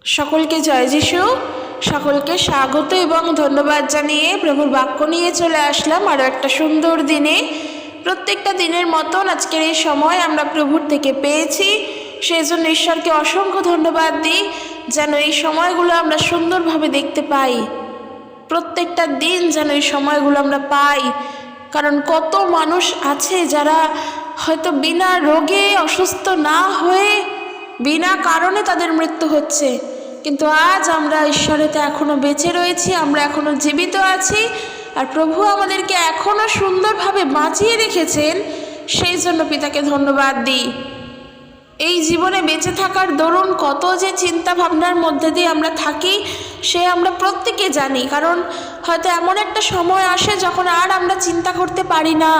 সকলকে জয় যিশু। সকলকে স্বাগত এবং ধন্যবাদ জানিয়ে প্রভুর বাক্য নিয়ে চলে আসলাম আরও একটা সুন্দর দিনে। প্রত্যেকটা দিনের মতন আজকের এই সময় আমরা প্রভুর থেকে পেয়েছি, সেই জন্য ঈশ্বরকে অসংখ্য ধন্যবাদ দিই যেন এই সময়গুলো আমরা সুন্দরভাবে দেখতে পাই। প্রত্যেকটা দিন যেন এই সময়গুলো আমরা পাই, কারণ কত মানুষ আছে যারা হয়তো বিনা রোগে অসুস্থ না হয়ে বিনা কারণে তাদের মৃত্যু হচ্ছে, কিন্তু আজ আমরা ঈশ্বরেতে এখনও বেঁচে রয়েছি, আমরা এখনও জীবিত আছি, আর প্রভু আমাদেরকে এখনও সুন্দরভাবে বাঁচিয়ে রেখেছেন। সেই জন্য পিতাকে ধন্যবাদ দিই। এই জীবনে বেঁচে থাকার দরুন কত যে চিন্তা ভাবনার মধ্যে দিয়ে আমরা থাকি সে আমরা প্রত্যেকে জানি, কারণ হয়তো এমন একটা সময় আসে যখন আর আমরা চিন্তা করতে পারি না,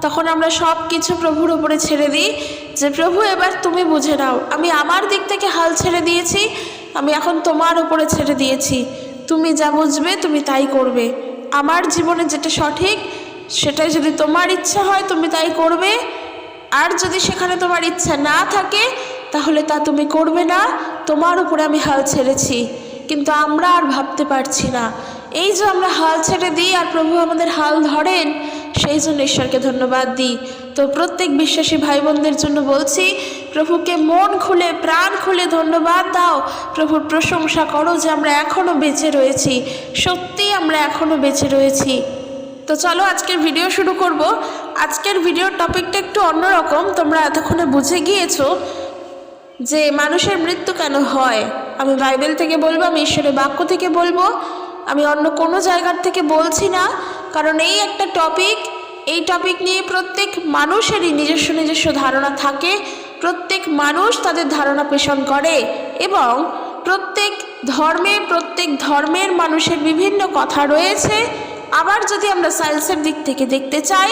তখন আমরা সব কিছু প্রভুর উপরে ছেড়ে দিই যে প্রভু এবার তুমি বুঝে নাও, আমি আমার দিক থেকে হাল ছেড়ে দিয়েছি, আমি এখন তোমার উপরে ছেড়ে দিয়েছি, তুমি যা বুঝবে তুমি তাই করবে। আমার জীবনে যেটা সঠিক সেটাই যদি তোমার ইচ্ছা হয় তুমি তাই করবে, আর যদি সেখানে তোমার ইচ্ছা না থাকে তাহলে তা তুমি করবে না, তোমার উপরে আমি হাল ছেড়েছি। কিন্তু আমরা আর ভাবতে পারছি না, এই যে আমরা হাল ছেড়ে দিই আর প্রভু আমাদের হাল ধরেন, সেই জন্য ঈশ্বরকে ধন্যবাদ দিই। তো প্রত্যেক বিশ্বাসী ভাই বোনদের জন্য বলছি, প্রভুকে মন খুলে প্রাণ খুলে ধন্যবাদ দাও, প্রভুর প্রশংসা করো যে আমরা এখনও বেঁচে রয়েছি, সত্যিই আমরা এখনও বেঁচে রয়েছি। তো চলো আজকের ভিডিও শুরু করব। আজকের ভিডিওর টপিকটা একটু অন্যরকম, তোমরা এতক্ষণে বুঝে গিয়েছো যে মানুষের মৃত্যু কেন হয়। আমি বাইবেল থেকে বলবো, আমি ঈশ্বরের বাক্য থেকে বলবো, আমি অন্য কোনো জায়গার থেকে বলছি না, কারণ এই একটা টপিক, এই টপিক নিয়ে প্রত্যেক মানুষেরই নিজস্ব নিজস্ব ধারণা থাকে, প্রত্যেক মানুষ তাদের ধারণা পোষণ করে, এবং প্রত্যেক ধর্মের মানুষের বিভিন্ন কথা রয়েছে। আবার যদি আমরা সায়েন্সের দিক থেকে দেখতে চাই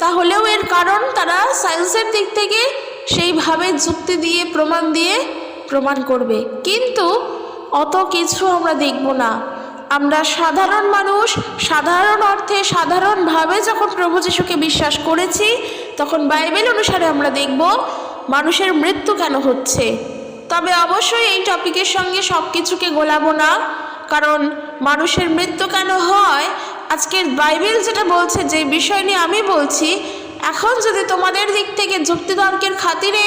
তাহলেও এর কারণ তারা সায়েন্সের দিক থেকে সেইভাবে যুক্তি দিয়ে প্রমাণ করবে, কিন্তু অত কিছু আমরা দেখব না। আমরা সাধারণ মানুষ, সাধারণ অর্থে সাধারণভাবে যখন প্রভু যিশুকে বিশ্বাস করেছি, তখন বাইবেল অনুসারে আমরা দেখব মানুষের মৃত্যু কেন হচ্ছে। তবে অবশ্যই এই টপিকের সঙ্গে সব কিছুকে গোলাবো না, কারণ মানুষের মৃত্যু কেন হয় আজকের বাইবেল যেটা বলছে, যে বিষয় নিয়ে আমি বলছি, এখন যদি তোমাদের দিক থেকে যুক্তিতর্কের খাতিরে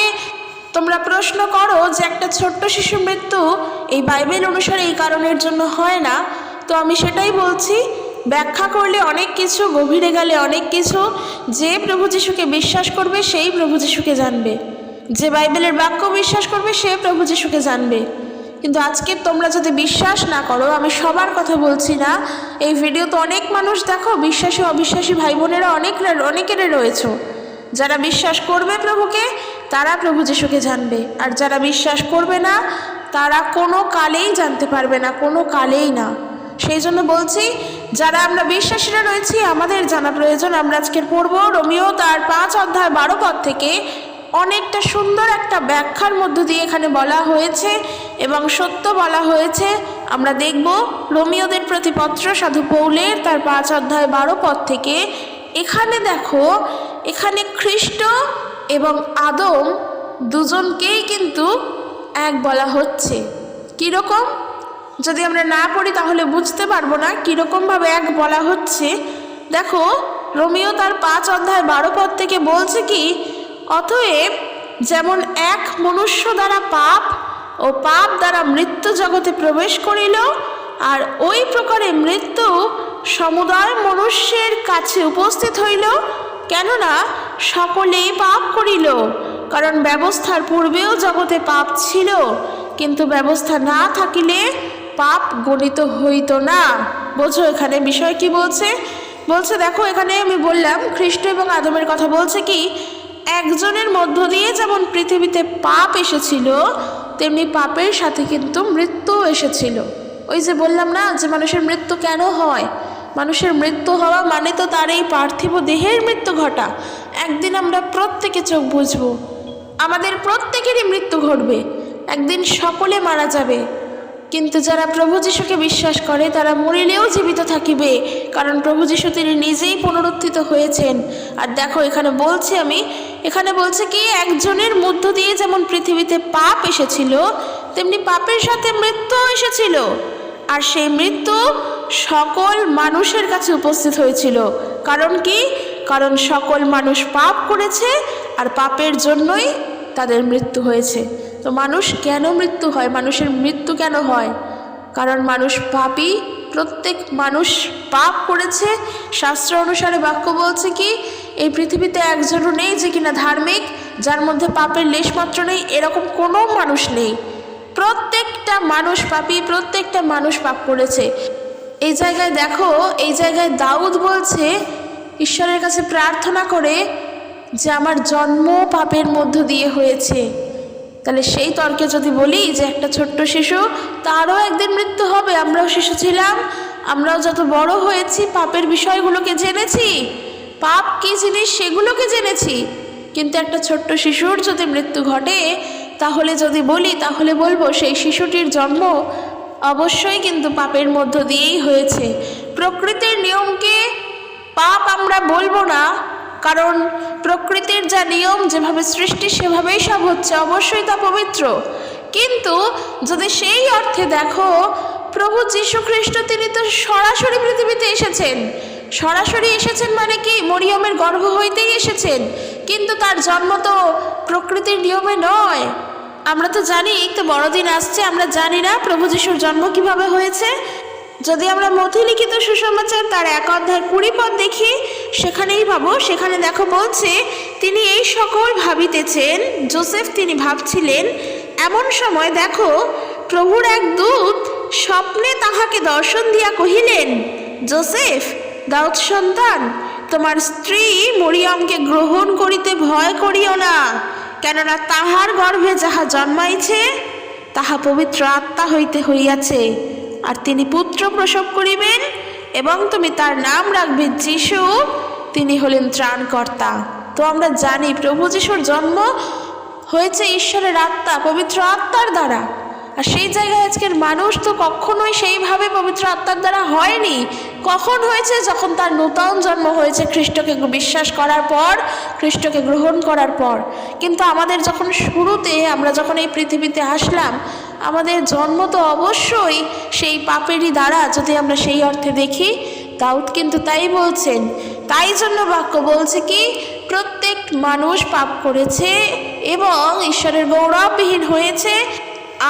তোমরা প্রশ্ন করো যে একটা ছোট্ট শিশুর মৃত্যু এই বাইবেল অনুসারে এই কারণের জন্য হয় না, তো আমি সেটাই বলছি। ব্যাখ্যা করলে অনেক কিছু, গভীরে গেলে অনেক কিছু। যে প্রভু যিশুকে বিশ্বাস করবে সেই প্রভু যিশুকে জানবে, যে বাইবেলের বাক্য বিশ্বাস করবে সে প্রভু যিশুকে জানবে। কিন্তু আজকে তোমরা যদি বিশ্বাস না করো, আমি সবার কথা বলছি না, এই ভিডিও তো অনেক মানুষ দেখো, বিশ্বাসী অবিশ্বাসী ভাই বোনেরা অনেকেরই রয়েছে। যারা বিশ্বাস করবে প্রভুকে তারা প্রভু যিশুকে জানবে, আর যারা বিশ্বাস করবে না তারা কোনো কালেই জানতে পারবে না, কোনো কালেই না। সেই জন্য বলছি, যারা আমরা বিশ্বাসীরা রয়েছি আমাদের জানা প্রয়োজন। আমরা আজকের পড়ব রোমিও তার 5 অধ্যায় 12 পদ থেকে। অনেকটা সুন্দর একটা ব্যাখ্যার মধ্য দিয়ে এখানে বলা হয়েছে এবং সত্য বলা হয়েছে। আমরা দেখব রোমিওদের প্রতি পত্র সাধু পৌলের তার 5 অধ্যায় 12 পদ থেকে। এখানে দেখো, এখানে খ্রিস্ট এবং আদম দুজনকেই কিন্তু এক বলা হচ্ছে। কীরকম? যদি আমরা না পড়ি তাহলে বুঝতে পারবো না কীরকমভাবে এক বলা হচ্ছে। দেখো, রোমিও তার 5 অধ্যায় 12 পদ থেকে বলছে কি, অতএব যেমন এক মনুষ্য দ্বারা পাপ ও পাপ দ্বারা মৃত্যু জগতে প্রবেশ করিল, আর ওই প্রকারে মৃত্যু সমুদয় মনুষ্যের কাছে উপস্থিত হইল, কেননা সকলেই পাপ করিল। কারণ ব্যবস্থার পূর্বেও জগতে পাপ ছিল, কিন্তু ব্যবস্থা না থাকিলে পাপ গণিত হইত না। বোঝো এখানে বিষয় কি বলছে? বলছে দেখো, এখানে আমি বললাম খ্রিস্ট এবং আদমের কথা। বলছে কি, একজনের মধ্য দিয়ে যেমন পৃথিবীতে পাপ এসেছিল, তেমনি পাপের সাথে কিন্তু মৃত্যুও এসেছিল। ওই যে বললাম না যে মানুষের মৃত্যু কেন হয়, মানুষের মৃত্যু হওয়া মানে তো তার এই পার্থিব দেহের মৃত্যু ঘটা। একদিন আমরা প্রত্যেকে চোখ বুঝবো, আমাদের প্রত্যেকেরই মৃত্যু ঘটবে, একদিন সকলে মারা যাবে। কিন্তু যারা প্রভু যিশুকে বিশ্বাস করে তারা মরিলেও জীবিত থাকিবে, কারণ প্রভু যিশু তিনি নিজেই পুনরুত্থিত হয়েছেন। আর দেখো এখানে বলছি আমি, এখানে বলছে কি, একজনের মধ্য দিয়ে যেমন পৃথিবীতে পাপ এসেছিল তেমনি পাপের সাথে মৃত্যু এসেছিল, আর সেই মৃত্যু সকল মানুষের কাছে উপস্থিত হয়েছিল। কারণ কি? কারণ সকল মানুষ পাপ করেছে, আর পাপের জন্যই তাদের মৃত্যু হয়েছে। তো মানুষ কেন মৃত্যু হয়? মানুষের মৃত্যু কেন হয়? কারণ মানুষ পাপী, প্রত্যেক মানুষ পাপ করেছে। শাস্ত্র অনুসারে বাক্য বলছে কি, এই পৃথিবীতে একজনও নেই যে কিনা ধার্মিক, যার মধ্যে পাপের লেশমাত্র নেই, এরকম কোনো মানুষ নেই। প্রত্যেকটা মানুষ পাপী, প্রত্যেকটা মানুষ পাপ করেছে। এই জায়গায় দেখো, এই জায়গায় দাউদ বলছে, ঈশ্বরের কাছে প্রার্থনা করে যে আমার জন্ম পাপের মধ্য দিয়ে হয়েছে। তাহলে সেই তর্কে যদি বলি যে একটা ছোট্ট শিশু, তারও একদিন মৃত্যু হবে। আমরাও শিশু ছিলাম, আমরাও যত বড় হয়েছি পাপের বিষয়গুলোকে জেনেছি, পাপ কী জিনিস সেগুলোকে জেনেছি। কিন্তু একটা ছোট্ট শিশুর যদি মৃত্যু ঘটে, তাহলে যদি বলি, তাহলে বলবো সেই শিশুটির জন্ম অবশ্যই কিন্তু পাপের মধ্য দিয়েই হয়েছে। প্রকৃতির নিয়মকে পাপ আমরা বলবো না, কারণ প্রকৃতির যা নিয়ম, যেভাবে সৃষ্টি সেভাবেই সব হচ্ছে, অবশ্যই তা পবিত্র। কিন্তু যদি সেই অর্থে দেখো, প্রভু যীশু খ্রিস্ট তিনি তো সরাসরি পৃথিবীতে এসেছেন। সরাসরি এসেছেন মানে কি? মরিয়মের গর্ভ হইতেই এসেছেন, কিন্তু তার জন্ম তো প্রকৃতির নিয়মে নয়। আমরা তো জানি, তো বড়দিন আসছে, আমরা জানি না প্রভু যীশুর জন্ম কিভাবে হয়েছে। যদি আমরা মথিলিখিত সুসমাচার তার 1 অধ্যায় 20 পদ দেখি, সেখানেই ভাবো, সেখানে দেখো বলছে, তিনি এই সকল ভাবিতেছেন, যোসেফ তিনি ভাবছিলেন। এমন সময় দেখো, প্রভুর এক দূত স্বপ্নে তাহাকে দর্শন দিয়া কহিলেন, যোসেফ, দাউদ সন্তান, তোমার স্ত্রী মরিয়মকে গ্রহণ করিতে ভয় করিও না, কেননা তাহার গর্ভে যাহা জন্মাইছে তাহা পবিত্র আত্মা হইতে হইয়াছে, আর তিনি পুত্র প্রসব করিবেন, এবং তুমি তার নাম রাখবে যীশু, তিনি হলেন ত্রাণকর্তা। তো আমরা জানি প্রভু যীশুর জন্ম হয়েছে ঈশ্বরের আত্মা, পবিত্র আত্মার দ্বারা। আর সেই জায়গায় আজকের মানুষ তো কখনোই সেইভাবে পবিত্র আত্মার দ্বারা হয়নি। কখন হয়েছে? যখন তার নূতন জন্ম হয়েছে, খ্রিস্টকে বিশ্বাস করার পর, খ্রিস্টকে গ্রহণ করার পর। কিন্তু আমাদের যখন শুরুতে, আমরা যখন এই পৃথিবীতে আসলাম, আমাদের জন্ম তো অবশ্যই সেই পাপেরই দ্বারা, যদি আমরা সেই অর্থে দেখি। দাউদ কিন্তু তাই বলছেন। তাই জন্য বাক্য বলছে কি, প্রত্যেক মানুষ পাপ করেছে এবং ঈশ্বরের গৌরববিহীন হয়েছে,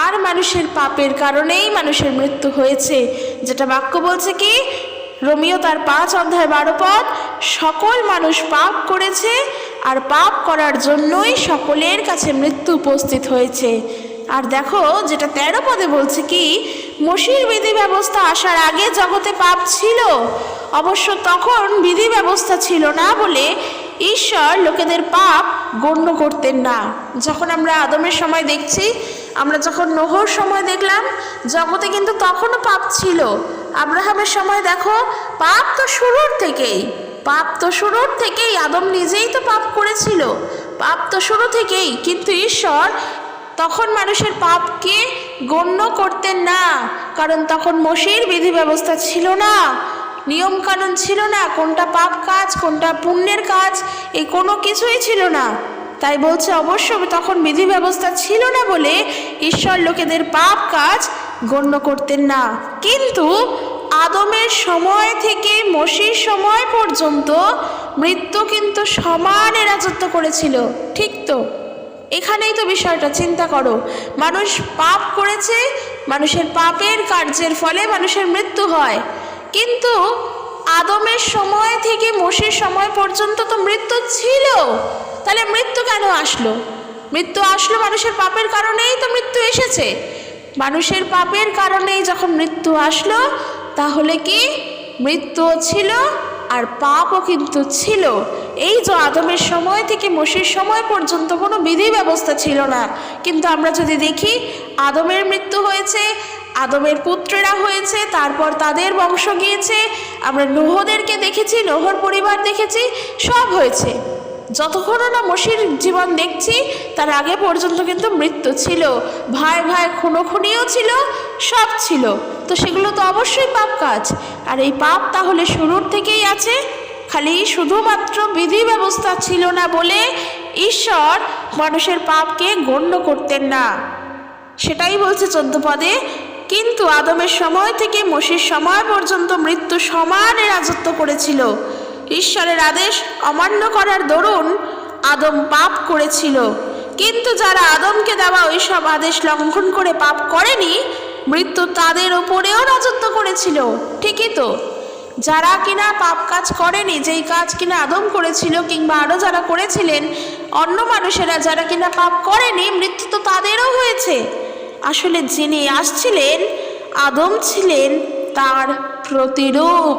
আর মানুষের পাপের কারণেই মানুষের মৃত্যু হয়েছে। যেটা বাক্য বলছে কি, রোমিও তার 5 অধ্যায় 12 পদ, সকল মানুষ পাপ করেছে, আর পাপ করার জন্যই সকলের কাছে মৃত্যু উপস্থিত হয়েছে। আর দেখো যেটা 13 পদে বলছে কি, মসির বিধি ব্যবস্থা আসার আগে জগতে পাপ ছিল, অবশ্য তখন বিধি ব্যবস্থা ছিল না বলে ঈশ্বর লোকেদের পাপ গণ্য করতেন না। যখন আমরা আদমের সময় দেখছি, আমরা যখন নোহর সময় দেখলাম, জগতে কিন্তু তখনও পাপ ছিল। আব্রাহামের সময় দেখো, পাপ তো শুরুর থেকেই, পাপ তো শুরুর থেকেই, আদম নিজেই তো পাপ করেছিল, পাপ তো শুরু থেকেই। কিন্তু ঈশ্বর তখন মানুষের পাপকে গণ্য করতেন না, কারণ তখন মসির বিধি ব্যবস্থা ছিল না, নিয়ম কানুন ছিল না, কোনটা পাপ কাজ কোনটা পুণ্যের কাজ, এই কোনো কিছুই ছিল না। তাই বলছে অবশ্য তখন বিধি ব্যবস্থা ছিল না বলে ঈশ্বর লোকেদের পাপ কাজ গণ্য করতেন না। কিন্তু আদমের সময় থেকে মসির সময় পর্যন্ত মৃত্যু কিন্তু সমানে রাজত্ব করেছিল। ঠিক তো? এখানেই তো বিষয়টা চিন্তা করো, মানুষ পাপ করেছে, মানুষের পাপের কার্যের ফলে মানুষের মৃত্যু হয়। কিন্তু আদমের সময় থেকে মসির সময় পর্যন্ত তো মৃত্যু ছিল। তাহলে মৃত্যু কেন আসলো? মৃত্যু আসলো মানুষের পাপের কারণেই তো মৃত্যু এসেছে। মানুষের পাপের কারণেই যখন মৃত্যু আসলো, তাহলে কি মৃত্যুও ছিল আর পাপও কিন্তু ছিল। এই যে আদমের সময় থেকে মসির সময় পর্যন্ত কোনো বিধি ব্যবস্থা ছিল না। কিন্তু আমরা যদি দেখি, আদমের মৃত্যু হয়েছে, আদমের পুত্রেরা হয়েছে, তারপর তাদের বংশ গিয়েছে, আমরা নোহদেরকে দেখেছি, নোহর পরিবার দেখেছি, সব হয়েছে। যতক্ষণ না মসির জীবন দেখছি, তার আগে পর্যন্ত কিন্তু মৃত্যু ছিল, ভাই ভাই খুনোখুনিও ছিল, সব ছিল। তো সেগুলো তো অবশ্যই পাপ কাজ। আর এই পাপ তাহলে শুরুর থেকেই আছে, খালি শুধুমাত্র বিধি ব্যবস্থা ছিল না বলে ঈশ্বর মানুষের পাপকে গণ্য করতেন না। সেটাই বলছে 14 পদে, কিন্তু আদমের সময় থেকে মোশের সময় পর্যন্ত মৃত্যু সমানে রাজত্ব করেছিল। ঈশ্বরের আদেশ অমান্য করার দরুন আদম পাপ করেছিল, কিন্তু যারা আদমকে দেওয়া ওইসব আদেশ লঙ্ঘন করে পাপ করেনি, মৃত্যু তাদের ওপরেও রাজত্ব করেছিল। ঠিকই তো, যারা কিনা পাপ কাজ করেনি, যেই কাজ কিনা আদম করেছিল কিংবা আরও যারা করেছিলেন, অন্য মানুষেরা যারা কিনা পাপ করেনি, মৃত্যু তো তাদেরও হয়েছে। আসলে যিনি আসছিলেন আদম ছিলেন তার প্রতিরূপ।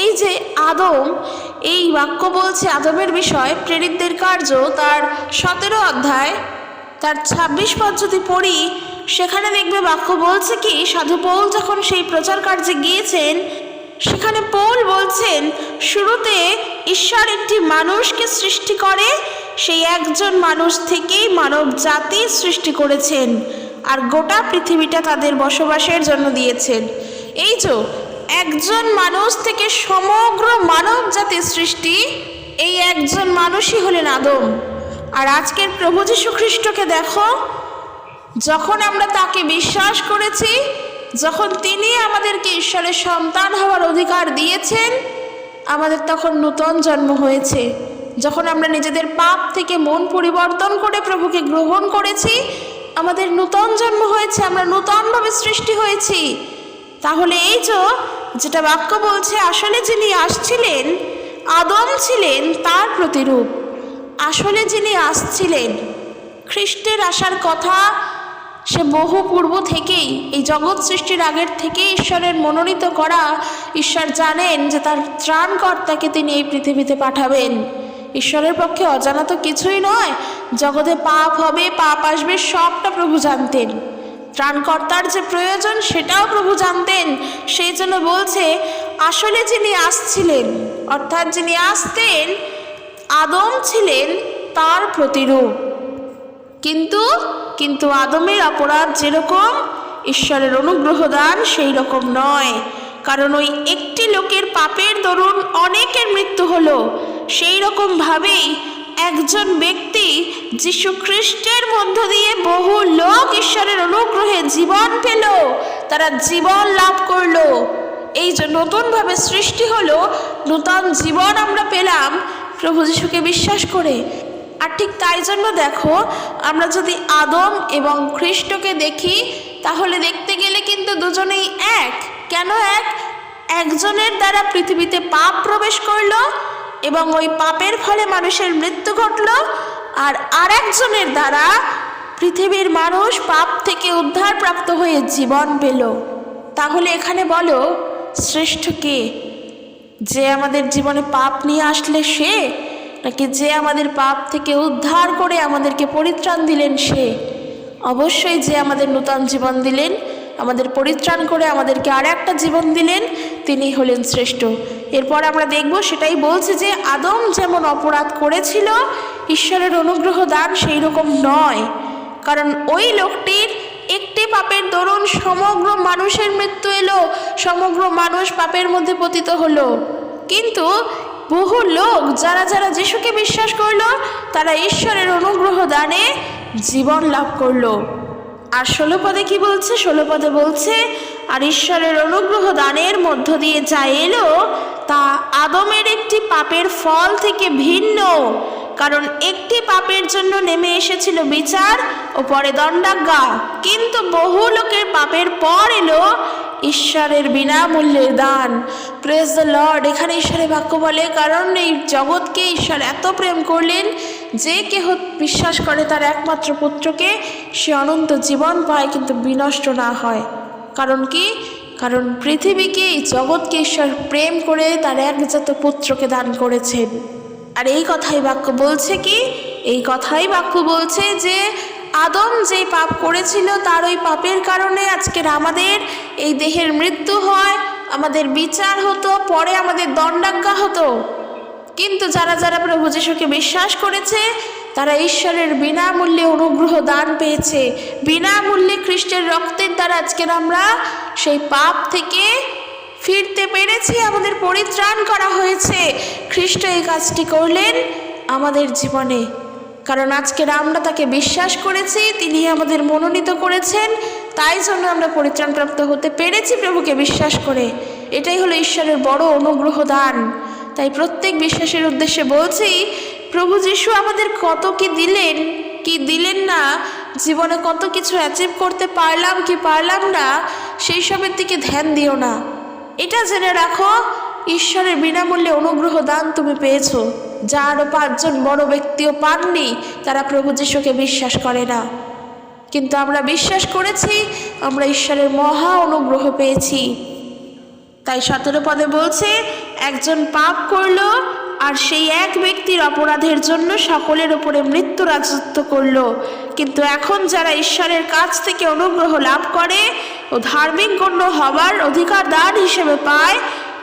এই যে আদম, এই বাক্য বলছে আদমের বিষয় প্রেরিতদের কার্য তার 17 অধ্যায় তার 26 পদ যদি পড়ি, সেখানে দেখবে বাক্য বলছে কি, সাধু পৌল যখন সেই প্রচার কার্যে গিয়েছেন, সেখানে পৌল বলছেন শুরুতে ঈশ্বর একটি মানুষকে সৃষ্টি করে, সেই একজন মানুষ থেকেই মানব জাতি সৃষ্টি করেছেন আর গোটা পৃথিবীটা তাদের বসবাসের জন্য দিয়েছেন। এই যে একজন মানুষ থেকে সমগ্র মানব জাতির সৃষ্টি, এই একজন মানুষই হলেন আদম। আর আজকের প্রভু যীশু খ্রিস্টকে দেখো, যখন আমরা তাকে বিশ্বাস করেছি, যখন তিনি আমাদেরকে ঈশ্বরের সন্তান হওয়ার অধিকার দিয়েছেন, আমাদের তখন নূতন জন্ম হয়েছে। যখন আমরা নিজেদের পাপ থেকে মন পরিবর্তন করে প্রভুকে গ্রহণ করেছি, আমাদের নূতন জন্ম হয়েছে, আমরা নূতনভাবে সৃষ্টি হয়েছি। তাহলে এই যেটা বাক্য বলছে, আসলে যিনি আসছিলেন আদম ছিলেন তার প্রতিরূপ। আসলে যিনি আসছিলেন, খ্রিস্টের আসার কথা সে বহু পূর্ব থেকেই, এই জগৎ সৃষ্টির আগের থেকেই ঈশ্বরের মনোনীত করা। ঈশ্বর জানেন যে তার ত্রাণকর্তাকে তিনি এই পৃথিবীতে পাঠাবেন। ঈশ্বরের পক্ষে অজানা তো কিছুই নয়। জগতে পাপ হবে, পাপ আসবে, সবটা প্রভু জানতেন। ত্রাণকর্তার যে প্রয়োজন সেটাও প্রভু জানতেন। সেই জন্য বলছে আসলে যিনি আসছিলেন, অর্থাৎ যিনি আসতেন, আদম ছিলেন তার প্রতিরূপ। কিন্তু আদমের অপরাধ যেরকম, ঈশ্বরের অনুগ্রহ দান সেই রকম নয়। কারণ ওই একটি লোকের পাপের দরুন অনেকের মৃত্যু হলো, সেই রকমভাবেই একজন ব্যক্তি যীশু খ্রিস্টের মধ্য দিয়ে বহু লোক ঈশ্বরের অনুগ্রহে জীবন পেল, তারা জীবন লাভ করলো। এই যে নতুনভাবে সৃষ্টি হলো, নূতন জীবন আমরা পেলাম প্রভু যীশুকে বিশ্বাস করে। আর ঠিক তাই জন্য দেখো, আমরা যদি আদম এবং খ্রিস্টকে দেখি, তাহলে দেখতে গেলে কিন্তু দুজনেই এক। কেন এক? একজনের দ্বারা পৃথিবীতে পাপ প্রবেশ করলো এবং ওই পাপের ফলে মানুষের মৃত্যু ঘটল, আর আরেকজনের দ্বারা পৃথিবীর মানুষ পাপ থেকে উদ্ধার প্রাপ্ত হয়ে জীবন পেল। তাহলে এখানে বলো শ্রেষ্ঠ কে? যে আমাদের জীবনে পাপ নিয়ে আসলে সে, নাকি যে আমাদের পাপ থেকে উদ্ধার করে আমাদেরকে পরিত্রাণ দিলেন সে? অবশ্যই যে আমাদের নূতন জীবন দিলেন, আমাদের পরিত্রাণ করে আমাদেরকে আর একটা জীবন দিলেন, তিনি হলেন শ্রেষ্ঠ। এরপর আমরা দেখব, সেটাই বলছে যে আদম যেমন অপরাধ করেছিল, ঈশ্বরের অনুগ্রহ দান সেই রকম নয়। কারণ ওই লোকটির একটি পাপের দরুন সমগ্র মানুষের মৃত্যু এলো, সমগ্র মানুষ পাপের মধ্যে পতিত হলো। কিন্তু বহু লোক যারা যিশুকে বিশ্বাস করলো, তারা ঈশ্বরের অনুগ্রহ দানে জীবন লাভ করলো। আর 16 পদে কি বলছে? 16 পদে বলছে, আর ঈশ্বরের অনুগ্রহ দানের মধ্য দিয়ে যা এলো তা আদমের একটি পাপের ফল থেকে ভিন্ন। কারণ একটি পাপের জন্য নেমে এসেছিল বিচার ও পরে দণ্ডাজ্ঞা, কিন্তু বহু লোকের পাপের পর এলো ঈশ্বরের বিনামূল্যের দান। Praise the Lord. এখানে ঈশ্বরের বাক্য বলে, কারণ এই জগৎকে ঈশ্বর এত প্রেম করলেন, যে কেহ বিশ্বাস করে তার একমাত্র পুত্রকে, সে অনন্ত জীবন পায়, কিন্তু বিনষ্ট না হয়। কারণ কি? কারণ পৃথিবীকে, এই জগৎকে ঈশ্বর প্রেম করে তার একজাত পুত্রকে দান করেছেন। আর এই কথাই বাক্য বলছে কি? এই কথাই বাক্য বলছে যে আদম যে পাপ করেছিল, তার ওই পাপের কারণে আজকের আমাদের এই দেহের মৃত্যু হয়, আমাদের বিচার হতো, পরে আমাদের দণ্ডাজ্ঞা হতো। কিন্তু যারা প্রভু যীশুকে বিশ্বাস করেছে, তারা ঈশ্বরের বিনামূল্যে অনুগ্রহ দান পেয়েছে। বিনামূল্যে খ্রিস্টের রক্তের দ্বারা আজকের আমরা সেই পাপ থেকে ফিরতে পেরেছি, আমাদের পরিত্রাণ করা হয়েছে। খ্রিস্ট এই কাজটি করলেন আমাদের জীবনে। কারণ আজকের আমরা তাকে বিশ্বাস করেছি, তিনি আমাদের মনোনীত করেছেন, তাই জন্য আমরা পরিত্রাণপ্রাপ্ত হতে পেরেছি প্রভুকে বিশ্বাস করে। এটাই হলো ঈশ্বরের বড় অনুগ্রহ দান। তাই প্রত্যেক বিশ্বাসের উদ্দেশ্যে বলছি, প্রভু যিশু আমাদের কত কি দিলেন না, জীবনে কত কিছু অ্যাচিভ করতে পারলাম কি পারলাম না, সেই সবের দিকে ধ্যান দিও না। এটা জেনে রাখো, ঈশ্বরের বিনামূল্যে অনুগ্রহ দান তুমি পেয়েছো। যা আরও 5 জন বড় ব্যক্তিও পাননি, তারা প্রভু যিশুকে বিশ্বাস করে না, কিন্তু আমরা বিশ্বাস করেছি, আমরা ঈশ্বরের মহা অনুগ্রহ পেয়েছি। তাই 17 পদে বলছে, একজন পাপ করলো আর সেই এক ব্যক্তির অপরাধের জন্য সকলের উপরে মৃত্যু রাজত্ব করলো। কিন্তু এখন যারা ঈশ্বরের কাছ থেকে অনুগ্রহ লাভ করে ও ধার্মিক গণ্য হবার অধিকার দান হিসেবে পায়,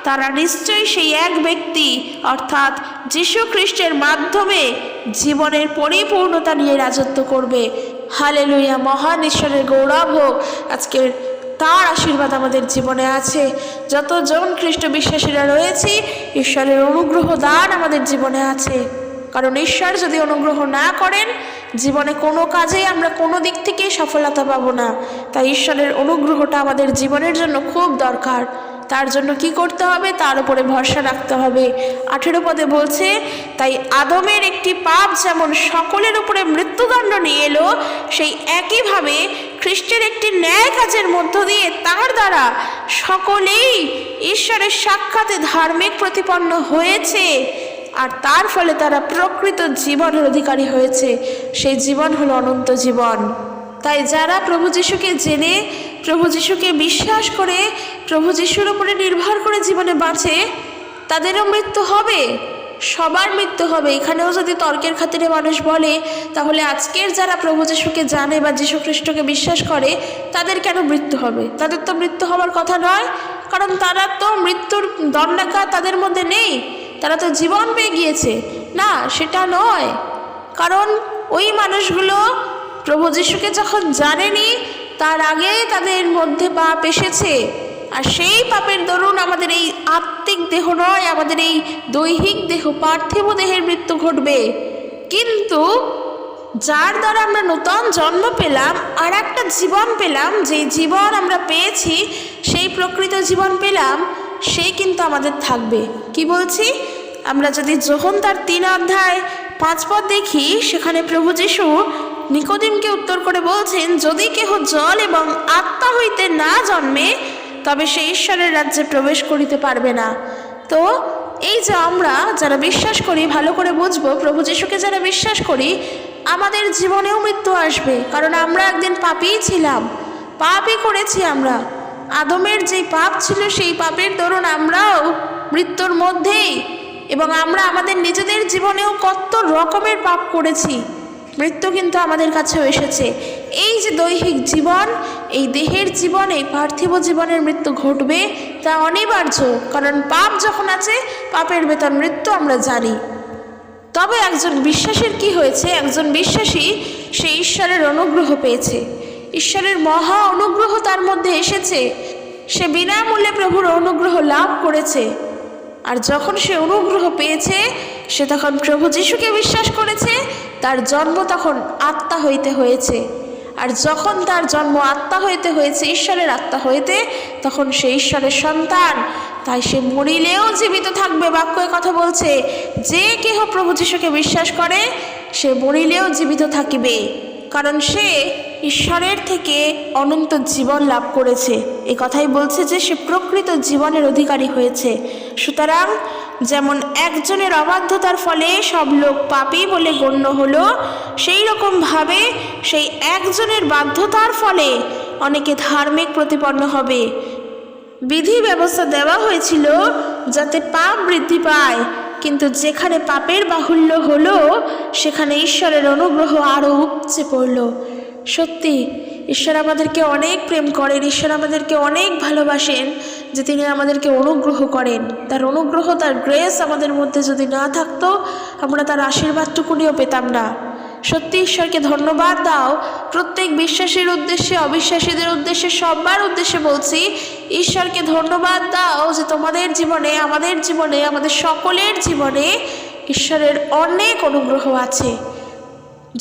তারা নিশ্চয়ই সেই এক ব্যক্তি অর্থাৎ যীশু খ্রিস্টের মাধ্যমে জীবনের পরিপূর্ণতা নিয়ে রাজত্ব করবে। হালেলুয়া, মহান ঈশ্বরের গৌরব হোক। আজকের তার আশীর্বাদ আমাদের জীবনে আছে। যতজন খ্রিস্ট বিশ্বাসীরা রয়েছি, ঈশ্বরের অনুগ্রহ দান আমাদের জীবনে আছে। কারণ ঈশ্বর যদি অনুগ্রহ না করেন, জীবনে কোনো কাজেই আমরা কোনো দিক থেকেই সফলতা পাবো না। তাই ঈশ্বরের অনুগ্রহটা আমাদের জীবনের জন্য খুব দরকার। তার জন্য কি করতে হবে? তার উপরে ভরসা রাখতে হবে। 18 পদে বলছে, তাই আদমের একটি পাপ যেমন সকলের উপরে মৃত্যুদণ্ড নিয়ে এলো, সেই একইভাবে খ্রিস্টের একটি ন্যায় কাজের মধ্য দিয়ে তার দ্বারা সকলেই ঈশ্বরের সাক্ষাতে ধার্মিক প্রতিপন্ন হয়েছে, আর তার ফলে তারা প্রকৃত জীবনের অধিকারী হয়েছে। সেই জীবন হলো অনন্ত জীবন। তাই যারা প্রভু যিশুকে জেনে, প্রভু যিশুকে বিশ্বাস করে, প্রভু যিশুর উপরে নির্ভর করে জীবনে বাঁচে, তাদেরও মৃত্যু হবে, সবার মৃত্যু হবে। এখানেও যদি তর্কের খাতিরে মানুষ বলে, তাহলে আজকের যারা প্রভু যিশুকে জানে বা যীশু খ্রিস্টকে বিশ্বাস করে, তাদের কেন মৃত্যু হবে? তাদের তো মৃত্যু হওয়ার কথা নয়, কারণ তারা তো মৃত্যুর দণ্ডাকা তাদের মধ্যে নেই, তারা তো জীবন পেয়ে গিয়েছে। না, সেটা নয়। কারণ ওই মানুষগুলো প্রভু যিশুকে যখন জানেনি, তার আগে তাদের মধ্যে পাপ এসেছে, আর সেই পাপের দরুন আমাদের এই আত্মিক দেহ নয়, আমাদের এই দৈহিক দেহ, পার্থিব দেহের মৃত্যু ঘটবে। কিন্তু যার দ্বারা আমরা নূতন জন্ম পেলাম, আর একটা জীবন পেলাম, যেই জীবন আমরা পেয়েছি, সেই প্রকৃত জীবন পেলাম, সেই কিন্তু আমাদের থাকবে। কি বলছি? আমরা যদি যোহন তার 3 অধ্যায় 5 পদ দেখি, সেখানে প্রভু যিশু নিকোদিমকে উত্তর করে বলছেন, যদি কেহ জল এবং আত্মা হইতে না জন্মে, তবে সে ঈশ্বরের রাজ্যে প্রবেশ করিতে পারবে না। তো এই যে আমরা যারা বিশ্বাস করি, ভালো করে বুঝবো, প্রভু যিশুকে যারা বিশ্বাস করি, আমাদের জীবনেও মৃত্যু আসবে। কারণ আমরা একদিন পাপীই ছিলাম, পাপই করেছি আমরা। আদমের যেই পাপ ছিল, সেই পাপের দরুন আমরাও মৃত্যুর মধ্যেই, এবং আমরা আমাদের নিজেদের জীবনেও কত রকমের পাপ করেছি। মৃত্যু কিন্তু আমাদের কাছেও এসেছে। এই যে দৈহিক জীবন, এই দেহের জীবন, এই পার্থিব জীবনের মৃত্যু ঘটবে, তা অনিবার্য। কারণ পাপ যখন আছে, পাপের বেতন মৃত্যু, আমরা জানি। তবে একজন বিশ্বাসীর কি হয়েছে? একজন বিশ্বাসী সে ঈশ্বরের অনুগ্রহ পেয়েছে, ঈশ্বরের মহা অনুগ্রহ তার মধ্যে এসেছে। সে বিনামূল্যে প্রভুর অনুগ্রহ লাভ করেছে। আর যখন সে অনুগ্রহ পেয়েছে, সে তখন প্রভু যিশুকে বিশ্বাস করেছে। তার জন্ম তখন আত্মা হইতে হয়েছে, আর যখন তার জন্ম আত্মা হইতে হয়েছে, ঈশ্বরের আত্মা হইতে, তখন সে ঈশ্বরের সন্তান। তাই সে মরিলেও জীবিত থাকবে। বাক্য কথা বলছে, যে কেহ প্রভু যিশুকে বিশ্বাস করে, সে মরিলেও জীবিত থাকিবে, কারণ সে ঈশ্বরের থেকে অনন্ত জীবন লাভ করেছে। এই কথাই বলছে যে সে প্রকৃত জীবনের অধিকারী হয়েছে। সুতরাং যেমন একজনের অবাধ্যতার ফলে সব লোক পাপী বলে গণ্য হলো, সেই রকমভাবে সেই একজনের বাধ্যতার ফলে অনেকে ধার্মিক প্রতিপন্ন হবে। বিধি ব্যবস্থা দেওয়া হয়েছিল যাতে পাপ বৃদ্ধি পায়, কিন্তু যেখানে পাপের বাহুল্য হলো, সেখানে ঈশ্বরের অনুগ্রহ আরও উপচে পড়ল। সত্যি ঈশ্বর আমাদেরকে অনেক প্রেম করেন, ঈশ্বর আমাদেরকে অনেক ভালোবাসেন, যে তিনি আমাদেরকে অনুগ্রহ করেন। তার অনুগ্রহ, তার গ্রেস আমাদের মধ্যে যদি না থাকতো, আমরা তার আশীর্বাদটুকুনিও পেতাম না। সত্যি ঈশ্বরকে ধন্যবাদ দাও। প্রত্যেক বিশ্বাসীর উদ্দেশ্যে, অবিশ্বাসীদের উদ্দেশ্যে, সবার উদ্দেশ্যে বলছি, ঈশ্বরকে ধন্যবাদ দাও যে তোমাদের জীবনে, আমাদের জীবনে, আমাদের সকলের জীবনে ঈশ্বরের অনেক অনুগ্রহ আছে।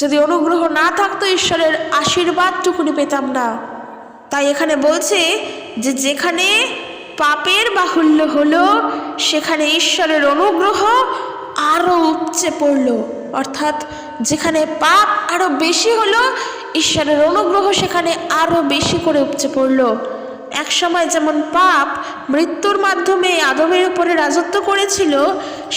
যদি অনুগ্রহ না থাকতো ঈশ্বরের আশীর্বাদটুকুনি পেতাম না। তাই এখানে বলছে যে যেখানে পাপের বাহুল্য হলো সেখানে ঈশ্বরের অনুগ্রহ আরও উপচে পড়ল। অর্থাৎ যেখানে পাপ আরও বেশি হলো ঈশ্বরের অনুগ্রহ সেখানে আরও বেশি করে উপচে পড়ল। এক সময় যেমন পাপ মৃত্যুর মাধ্যমে আদমের উপরে রাজত্ব করেছিল,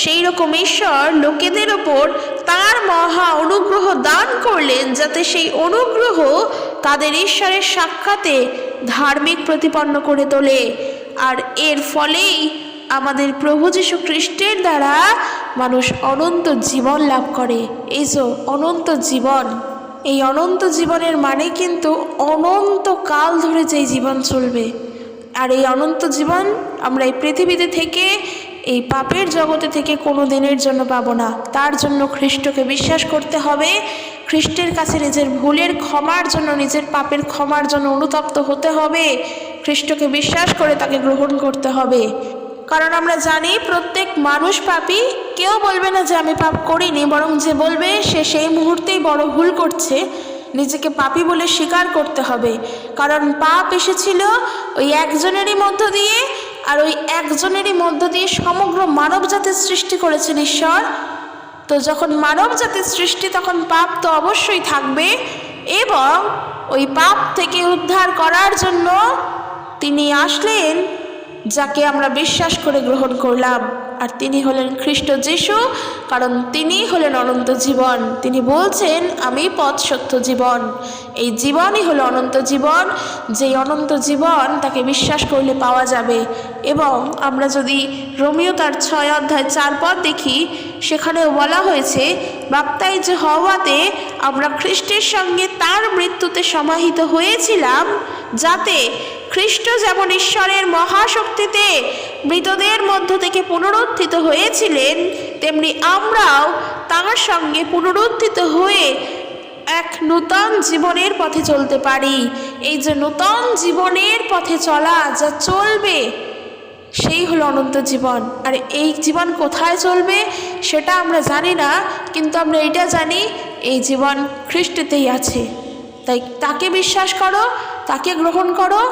সেই রকম ঈশ্বর লোকেদের ওপর তার মহা অনুগ্রহ দান করলেন, যাতে সেই অনুগ্রহ তাদের ঈশ্বরের সাক্ষাতে ধার্মিক প্রতিপন্ন করে তোলে। আর এর ফলেই আমাদের প্রভু যীশু খ্রিস্টের দ্বারা মানুষ অনন্ত জীবন লাভ করে। এই যে অনন্ত জীবন, এই অনন্ত জীবনের মানে কিন্তু অনন্ত কাল ধরে যেই জীবন চলবে। আর এই অনন্ত জীবন আমরা এই পৃথিবীতে থেকে, এই পাপের জগতে থেকে কোনো দিনের জন্য পাবো না। তার জন্য খ্রিস্টকে বিশ্বাস করতে হবে, খ্রিস্টের কাছে নিজের ভুলের ক্ষমার জন্য, নিজের পাপের ক্ষমার জন্য অনুতপ্ত হতে হবে, খ্রিস্টকে বিশ্বাস করে তাকে গ্রহণ করতে হবে। কারণ আমরা জানি প্রত্যেক মানুষ পাপী, কেউ বলবে না যে আমি পাপ করিনি, বরং যে বলবে সে সেই মুহূর্তেই বড় ভুল করছে। নিজেকে পাপী বলে স্বীকার করতে হবে, কারণ পাপ এসেছিল ওই একজনেরই মধ্য দিয়ে, আর ওই একজনেরই মধ্য দিয়ে সমগ্র মানব জাতির সৃষ্টি করেছেন ঈশ্বর। তো যখন মানব জাতির সৃষ্টি তখন পাপ তো অবশ্যই থাকবে, এবং ওই পাপ থেকে উদ্ধার করার জন্য তিনি আসলেন, যাকে আমরা বিশ্বাস করে গ্রহণ করলাম। আর তিনি হলেন খ্রিস্ট যীশু, কারণ তিনি হলেন অনন্ত জীবন। তিনি বলছেন আমি পথ সত্য জীবন। এই জীবনই হলো অনন্ত জীবন, যেই অনন্ত জীবন তাকে বিশ্বাস করলে পাওয়া যাবে। এবং আমরা যদি রোমীয় তার 6 অধ্যায় 4 পদ দেখি, সেখানেও বলা হয়েছে বাপ্তাইজ হওয়াতে আমরা খ্রিস্টের সঙ্গে তার মৃত্যুতে সমাহিত হয়েছিলাম, যাতে খ্রিস্ট যেমন ঈশ্বরের মহাশক্তিতে মৃতদের মধ্য থেকে পুনরুত্থিত হয়েছিলেন, তেমনি আমরাও তার সঙ্গে পুনরুত্থিত হয়ে এক নূতন জীবনের পথে চলতে পারি। এই যে নূতন জীবনের পথে চলা, যা চলবে, সেই হলো অনন্ত জীবন। আর এই জীবন কোথায় চলবে সেটা আমরা জানি না, কিন্তু আমরা এটা জানি এই জীবন খ্রিস্টেতেই আছে। তাই তাকে বিশ্বাস করো, তাকে গ্রহণ করো।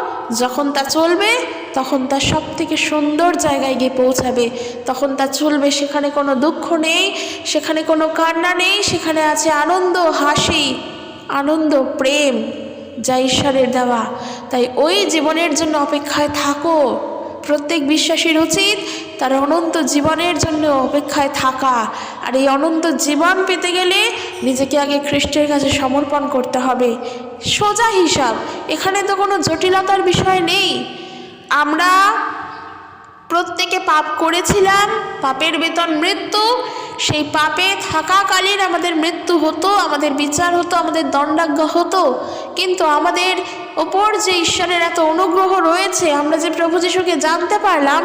যখন তা চলবে তখন তা সব থেকে সুন্দর জায়গায় গিয়ে পৌঁছাবে। তখন তা চলবে, সেখানে কোনো দুঃখ নেই, সেখানে কোনো কান্না নেই, সেখানে আছে আনন্দ, হাসি, আনন্দ, প্রেম, যা ঈশ্বরের দেওয়া। তাই ওই জীবনের জন্য অপেক্ষায় থাকো। প্রত্যেক বিশ্বাসীর উচিত তার অনন্ত জীবনের জন্য অপেক্ষায় থাকা। আর এই অনন্ত জীবন পেতে গেলে নিজেকে আগে খ্রিস্টের কাছে সমর্পণ করতে হবে। সোজা হিসাব, এখানে তো কোনো জটিলতার বিষয় নেই। আমরা প্রত্যেকে পাপ করেছিলাম, পাপের বেতন মৃত্যু। সেই পাপে থাকাকালীন আমাদের মৃত্যু হতো, আমাদের বিচার হতো, আমাদের দণ্ডাজ্ঞ হতো। কিন্তু আমাদের ওপর যে ঈশ্বরের এত অনুগ্রহ রয়েছে, আমরা যে প্রভু যীশুকে জানতে পারলাম,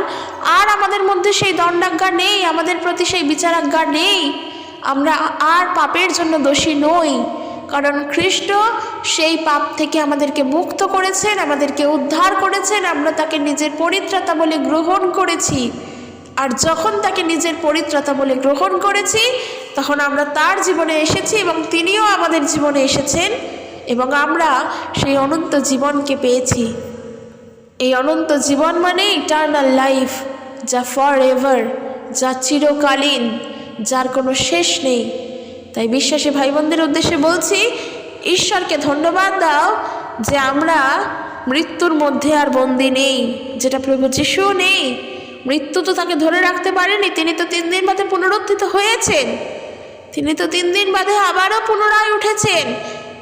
আর আমাদের মধ্যে সেই দণ্ডাজ্ঞা নেই, আমাদের প্রতি সেই বিচারাজ্ঞা নেই। আমরা আর পাপের জন্য দোষী নই, কারণ খ্রিস্ট সেই পাপ থেকে আমাদেরকে মুক্ত করেছেন, আমাদেরকে উদ্ধার করেছেন। আমরা তাকে নিজের পরিত্রাতা বলে গ্রহণ করেছি। আর যখন তাকে নিজের পরিত্রাতা বলে গ্রহণ করেছি, তখন আমরা তার জীবনে এসেছি এবং তিনিও আমাদের জীবনে এসেছেন, এবং আমরা সেই অনন্ত জীবনকে পেয়েছি। এই অনন্ত জীবন মানে ইটারনাল লাইফ, যা ফর এভার, যা চিরকালীন, যার কোনো শেষ নেই। তাই বিশ্বাসী ভাই বোনদের উদ্দেশ্যে বলছি, ঈশ্বরকে ধন্যবাদ দাও যে আমরা মৃত্যুর মধ্যে আর বন্দী নেই, যেটা প্রভু যীশু নেই। মৃত্যু তো তাকে ধরে রাখতে পারেনি, তিনি তো 3 দিন বাদে পুনরুত্থিত হয়েছেন, তিনি তো 3 দিন বাদে আবারও পুনরায় উঠেছেন।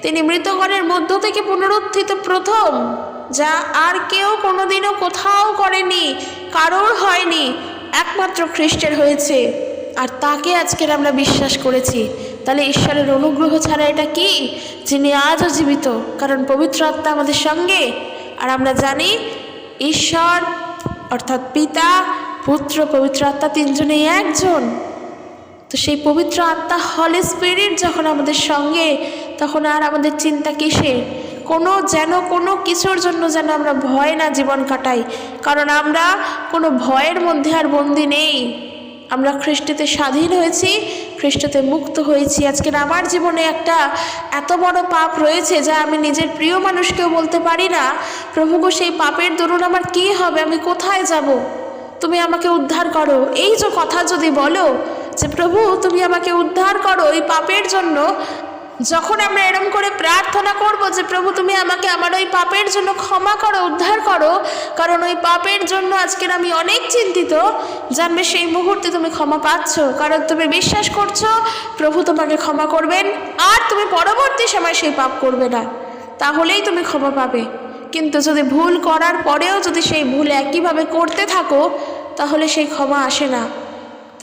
তিনি মৃতগণের মধ্য থেকে পুনরুত্থিত প্রথম, যা আর কেউ কোনোদিনও কোথাও করেনি, কারোর হয়নি, একমাত্র খ্রিস্টের হয়েছে। আর তাকে আজকের আমরা বিশ্বাস করেছি। তাহলে ঈশ্বরের অনুগ্রহ ছাড়া এটা কি? যিনি আজও জীবিত, কারণ পবিত্র আত্মা আমাদের সঙ্গে। আর আমরা জানি ঈশ্বর অর্থাৎ পিতা, পুত্র, পবিত্র আত্মা 3 জনেই একজন। তো সেই পবিত্র আত্মা হলি স্পিরিট যখন আমাদের সঙ্গে, তখন আর আমাদের চিন্তা কিসের? কোনো কিছুর জন্য যেন আমরা ভয় না জীবন কাটাই, কারণ আমরা কোনো ভয়ের মধ্যে আর বন্দী নেই। আমরা খ্রিস্টেতে স্বাধীন হয়েছি, খ্রিস্টতে মুক্ত হয়েছি। আজকের আমার জীবনে একটা এত বড় পাপ রয়েছে যা আমি নিজের প্রিয় মানুষকেও বলতে পারি না। প্রভু গো, সেই পাপের দরুন আমার কী হবে, আমি কোথায় যাব, তুমি আমাকে উদ্ধার করো। এই যে কথা যদি বলো যে প্রভু তুমি আমাকে উদ্ধার করো এই পাপের জন্য, যখন আমরা এরম করে প্রার্থনা করব যে প্রভু তুমি আমাকে আমার ওই পাপের জন্য ক্ষমা করো, উদ্ধার করো, কারণ ওই পাপের জন্য আজকের আমি অনেক চিন্তিত, জানবে সেই মুহূর্তে তুমি ক্ষমা পাচ্ছ, কারণ তুমি বিশ্বাস করছো প্রভু তোমাকে ক্ষমা করবেন আর তুমি পরবর্তী সময় সেই পাপ করবে না, তাহলেই তুমি ক্ষমা পাবে। কিন্তু যদি ভুল করার পরেও যদি সেই ভুল একইভাবে করতে থাকো, তাহলে সেই ক্ষমা আসে না।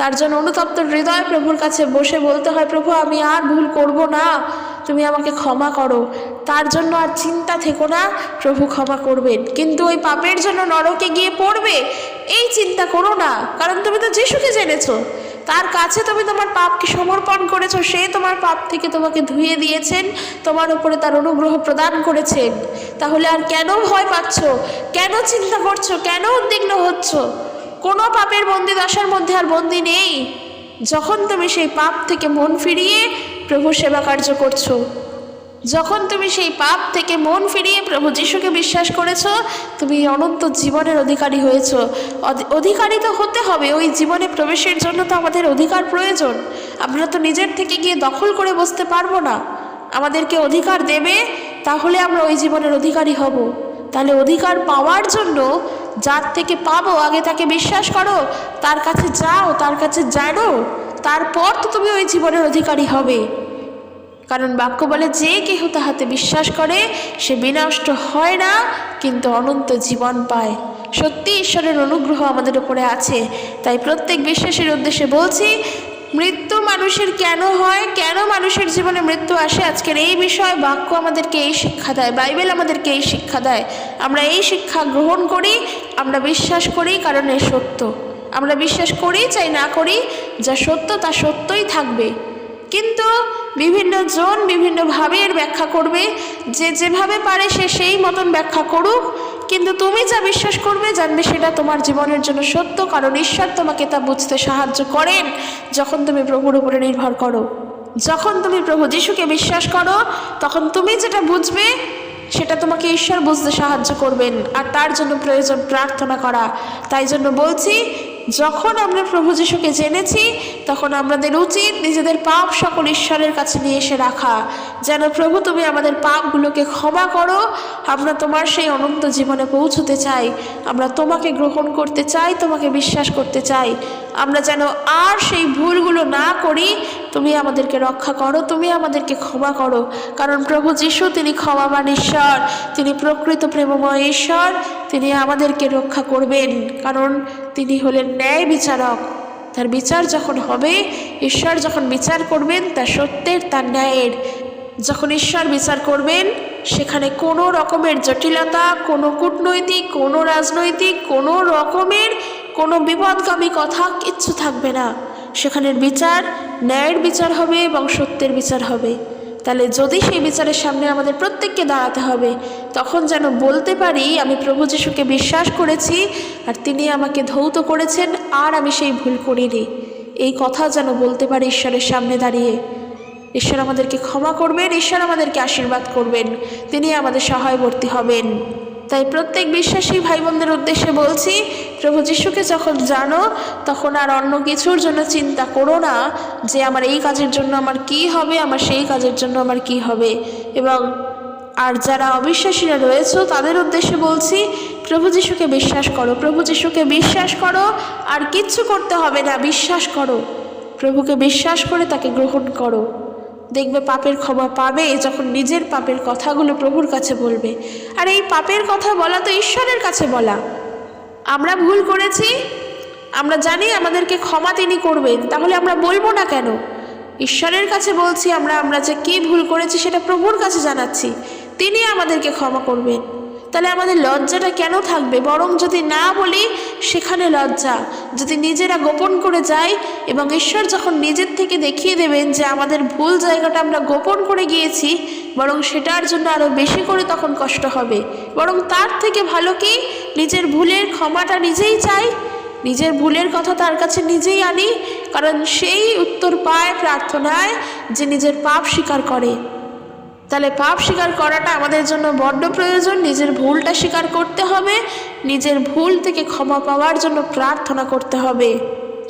তার জন্য অনুতপ্ত হৃদয় প্রভুর কাছে বসে বলতে হয়, প্রভু আমি আর ভুল করব না, তুমি আমাকে ক্ষমা করো। তার জন্য আর চিন্তা থেকো না, প্রভু ক্ষমা করবেন। কিন্তু ওই পাপের জন্য নরকে গিয়ে পড়বে এই চিন্তা করো না, কারণ তুমি তো যিশুকে জেনেছো, তার কাছে তুমি তোমার পাপকে সমর্পণ করেছো, সে তোমার পাপ থেকে তোমাকে ধুয়ে দিয়েছেন, তোমার উপরে তার অনুগ্রহ প্রদান করেছেন। তাহলে আর কেন ভয় পাচ্ছ, কেন চিন্তা করছো, কেন উদ্বিগ্ন হচ্ছ? কোনো পাপের বন্দি দশার মধ্যে আর বন্দি নেই। যখন তুমি সেই পাপ থেকে মন ফিরিয়ে প্রভু সেবা কার্য করছো, যখন তুমি সেই পাপ থেকে মন ফিরিয়ে প্রভু যিশুকে বিশ্বাস করেছো, তুমি অনন্ত জীবনের অধিকারী হয়েছো। অধিকারী তো হতে হবে, ওই জীবনে প্রবেশের জন্য তো আমাদের অধিকার প্রয়োজন। আমরা তো নিজের থেকে গিয়ে দখল করে বসতে পারবো না, আমাদেরকে অধিকার দেবে, তাহলে আমরা ওই জীবনের অধিকারী হব। তাহলে অধিকার পাওয়ার জন্য যার থেকে পাবো আগে তাকে বিশ্বাস করো, তার কাছে যাও, তার কাছে জানো, তারপর তো তুমি ওই জীবনের অধিকারী হবে। কারণ বাক্য বলে যে কেহ তাহাতে বিশ্বাস করে সে বিনষ্ট হয় না, কিন্তু অনন্ত জীবন পায়। সত্যি ঈশ্বরের অনুগ্রহ আমাদের উপরে আছে। তাই প্রত্যেক বিশ্বাসের উদ্দেশ্যে বলছি, মৃত্যু মানুষের কেন হয়, কেন মানুষের জীবনে মৃত্যু আসে, আজকের এই বিষয় বাক্য আমাদেরকে এই শিক্ষা দেয়, বাইবেল আমাদেরকে এই শিক্ষা দেয়। আমরা এই শিক্ষা গ্রহণ করি, আমরা বিশ্বাস করি, কারণ এ সত্য। আমরা বিশ্বাস করি চাই না করি, যা সত্য তা সত্যই থাকবে। কিন্তু বিভিন্ন জন বিভিন্নভাবে এর ব্যাখ্যা করবে, যে যেভাবে পারে সে সেই মতন ব্যাখ্যা করুক, কিন্তু তুমি যা বিশ্বাস করবে জানবে সেটা তোমার জীবনের জন্য সত্য, কারণ ঈশ্বর তোমাকে তা বুঝতে সাহায্য করেন যখন তুমি প্রভুর উপরে নির্ভর করো। যখন তুমি প্রভু যিশুকে বিশ্বাস করো, তখন তুমি যেটা বুঝবে সেটা তোমাকে ঈশ্বর বুঝতে সাহায্য করবেন, আর তার জন্য প্রয়োজন প্রার্থনা করা। তাই জন্য বলছি, যখন আমরা প্রভু যিশুকে জেনেছি, তখন আমাদের উচিত নিজেদের পাপ সকল ঈশ্বরের কাছে নিয়ে এসে রাখা, যেন প্রভু তুমি আমাদের পাপগুলোকে ক্ষমা করো। আমরা তোমার সেই অনন্ত জীবনে পৌঁছতে চাই, আমরা তোমাকে গ্রহণ করতে চাই, তোমাকে বিশ্বাস করতে চাই। আমরা যেন আর সেই ভুলগুলো না করি, তুমি আমাদেরকে রক্ষা করো, তুমি আমাদেরকে ক্ষমা করো। কারণ প্রভু যিশু তিনি ক্ষমাবান ঈশ্বর, তিনি প্রকৃত প্রেমময় ঈশ্বর, তিনি আমাদেরকে রক্ষা করবেন, কারণ তিনি হলেন ন্যায় বিচারক। তার বিচার যখন হবে, ঈশ্বর যখন বিচার করবেন তা সত্যের, তার ন্যায়ের। যখন ঈশ্বর বিচার করবেন, সেখানে কোনো রকমের জটিলতা, কোনো কূটনৈতিক, কোনো রাজনৈতিক, কোনো রকমের কোনো বিপদগামী কথা কিচ্ছু থাকবে না। সেখানের বিচার ন্যায়ের বিচার হবে এবং সত্যের বিচার হবে। তাহলে যদি সেই বিচারের সামনে আমাদের প্রত্যেককে দাঁড়াতে হবে, তখন যেন বলতে পারি আমি প্রভু যিশুকে বিশ্বাস করেছি আর তিনি আমাকে ধৌত করেছেন, আর আমি সেই ভুল করিনি। এই কথা যেন বলতে পারি ঈশ্বরের সামনে দাঁড়িয়ে। ঈশ্বর আমাদেরকে ক্ষমা করবেন, ঈশ্বর আমাদেরকে আশীর্বাদ করবেন, তিনি আমাদের সহায়বর্তী হবেন। তাই প্রত্যেক বিশ্বাসী ভাই বোনদের উদ্দেশ্যে বলছি, প্রভু যিশুকে যখন জানো, তখন আর অন্য কিছুর জন্য চিন্তা করো না যে আমার এই কাজের জন্য আমার কি হবে, আমার সেই কাজের জন্য আমার কি হবে। এবং আর যারা অবিশ্বাসীরা রয়েছে তাদের উদ্দেশ্যে বলছি, প্রভু যিশুকে বিশ্বাস করো, প্রভু যিশুকে বিশ্বাস করো, আর কিচ্ছু করতে হবে না, বিশ্বাস করো। প্রভুকে বিশ্বাস করে তাকে গ্রহণ করো, দেখবে পাপের ক্ষমা পাবে যখন নিজের পাপের কথাগুলো প্রভুর কাছে বলবে। আর এই পাপের কথা বলা তো ঈশ্বরের কাছে বলা। আমরা ভুল করেছি, আমরা জানি আমাদেরকে ক্ষমা তিনি করবেন, তাহলে আমরা বলবো না কেন? ঈশ্বরের কাছে বলছি, আমরা যে কী ভুল করেছি সেটা প্রভুর কাছে জানাচ্ছি, তিনি আমাদেরকে ক্ষমা করবেন। তাহলে আমাদের লজ্জাটা কেন থাকবে? বরং যদি না বলি সেখানে লজ্জা, যদি নিজেরা গোপন করে যাই, এবং ঈশ্বর যখন নিজের থেকে দেখিয়ে দেবেন যে আমাদের ভুল জায়গাটা আমরা গোপন করে গিয়েছি, বরং সেটার জন্য আরও বেশি করে তখন কষ্ট হবে। বরং তার থেকে ভালো কি নিজের ভুলের ক্ষমাটা নিজেই চাই, নিজের ভুলের কথা তার কাছে নিজেই আনি, কারণ সেই উত্তর পায় প্রার্থনায় যে নিজের পাপ স্বীকার করে। তাহলে পাপ স্বীকার করাটা আমাদের জন্য বড্ড প্রয়োজন। নিজের ভুলটা স্বীকার করতে হবে, নিজের ভুল থেকে ক্ষমা পাওয়ার জন্য প্রার্থনা করতে হবে।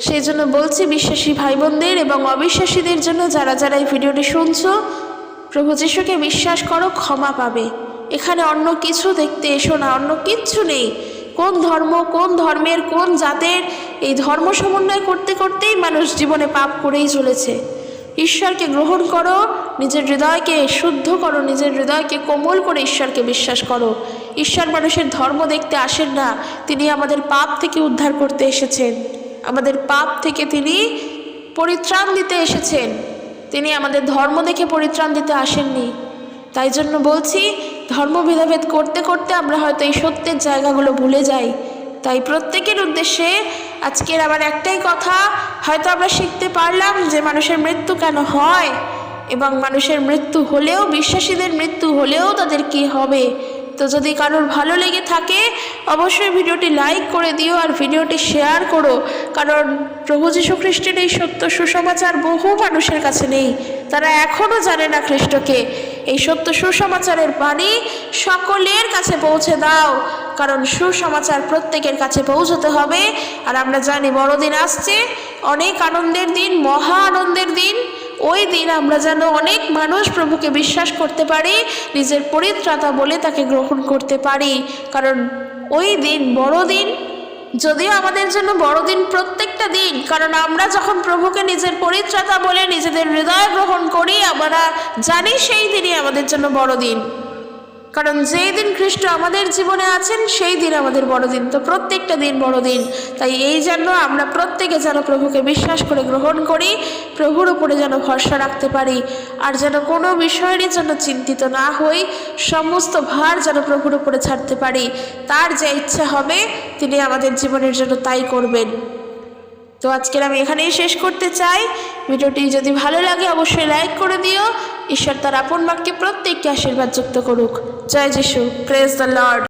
সেই জন্য বলছি বিশ্বাসী ভাই বোনদের এবং অবিশ্বাসীদের জন্য, যারা যারা এই ভিডিওটি শুনছো, প্রভু যিশুকে বিশ্বাস করো, ক্ষমা পাবে। এখানে অন্য কিছু দেখতে এসো না, অন্য কিচ্ছু নেই। কোন ধর্ম, কোন ধর্মের, কোন জাতের, এই ধর্ম সমন্বয় করতে করতেই মানুষ জীবনে পাপ করেই চলেছে। ঈশ্বরকে গ্রহণ করো, নিজের হৃদয়কে শুদ্ধ করো, নিজের হৃদয়কে কোমল করে ঈশ্বরকে বিশ্বাস করো। ঈশ্বর মানুষের ধর্ম দেখতে আসেন না, তিনি আমাদের পাপ থেকে উদ্ধার করতে এসেছেন, আমাদের পাপ থেকে তিনি পরিত্রাণ দিতে এসেছেন। তিনি আমাদের ধর্ম দেখে পরিত্রাণ দিতে আসেননি। তাই জন্য বলছি, ধর্ম ভেদাভেদ করতে করতে আমরা হয়তো এই সত্যের জায়গাগুলো ভুলে যাই। তাই প্রত্যেকের উদ্দেশ্যে আজকের আবার একটাই কথা, হয়তো আমরা শিখতে পারলাম যে মানুষের মৃত্যু কেন হয়, এবং মানুষের মৃত্যু হলেও, বিশ্বাসীদের মৃত্যু হলেও তাদের কি হবে। তো যদি কারোর ভালো লেগে থাকে অবশ্যই ভিডিওটি লাইক করে দিও আর ভিডিওটি শেয়ার করো, কারণ প্রভু যীশু খ্রিস্টের এই সত্য সুসমাচার বহু মানুষের কাছে নেই, তারা এখনও জানে না খ্রিস্টকে। এই সত্য সুসমাচারের বাণী সকলের কাছে পৌঁছে দাও, কারণ সুসমাচার প্রত্যেকের কাছে পৌঁছতে হবে। আর আমরা জানি বড়দিন আসছে, অনেক আনন্দের দিন, মহা আনন্দের দিন। ওই দিন আমরা যেন অনেক মানুষ প্রভুকে বিশ্বাস করতে পারি, নিজের পরিত্রাতা বলে তাকে গ্রহণ করতে পারি, কারণ ওই দিন বড়দিন। যদিও আমাদের জন্য বড়দিন প্রত্যেকটা দিন, কারণ আমরা যখন প্রভুকে নিজের পরিত্রাতা বলে নিজেদের হৃদয় গ্রহণ করি, আমরা জানি সেই দিনই আমাদের জন্য বড়দিন, কারণ যেই দিন খ্রিস্ট আমাদের জীবনে আছেন সেই দিন আমাদের বড়দিন। তো প্রত্যেকটা দিন বড়দিন। তাই এই জন্য আমরা প্রত্যেকে যেন প্রভুকে বিশ্বাস করে গ্রহণ করি, প্রভুর উপরে যেন ভরসা রাখতে পারি, আর যেন কোনো বিষয়েরই জন্য চিন্তিত না হই, সমস্ত ভার যেন প্রভুর উপরে ছাড়তে পারি। তার যে ইচ্ছা হবে তিনি আমাদের জীবনের জন্য তাই করবেন। তো আজকের আমি এখানেই শেষ করতে চাই। ভিডিওটি যদি ভালো লাগে অবশ্যই লাইক করে দিও। ঈশ্বর তার আপন বাক্যে প্রত্যেককে আশীর্বাদ যুক্ত করুক। জয় যিশু, প্রেজ দ্য লর্ড।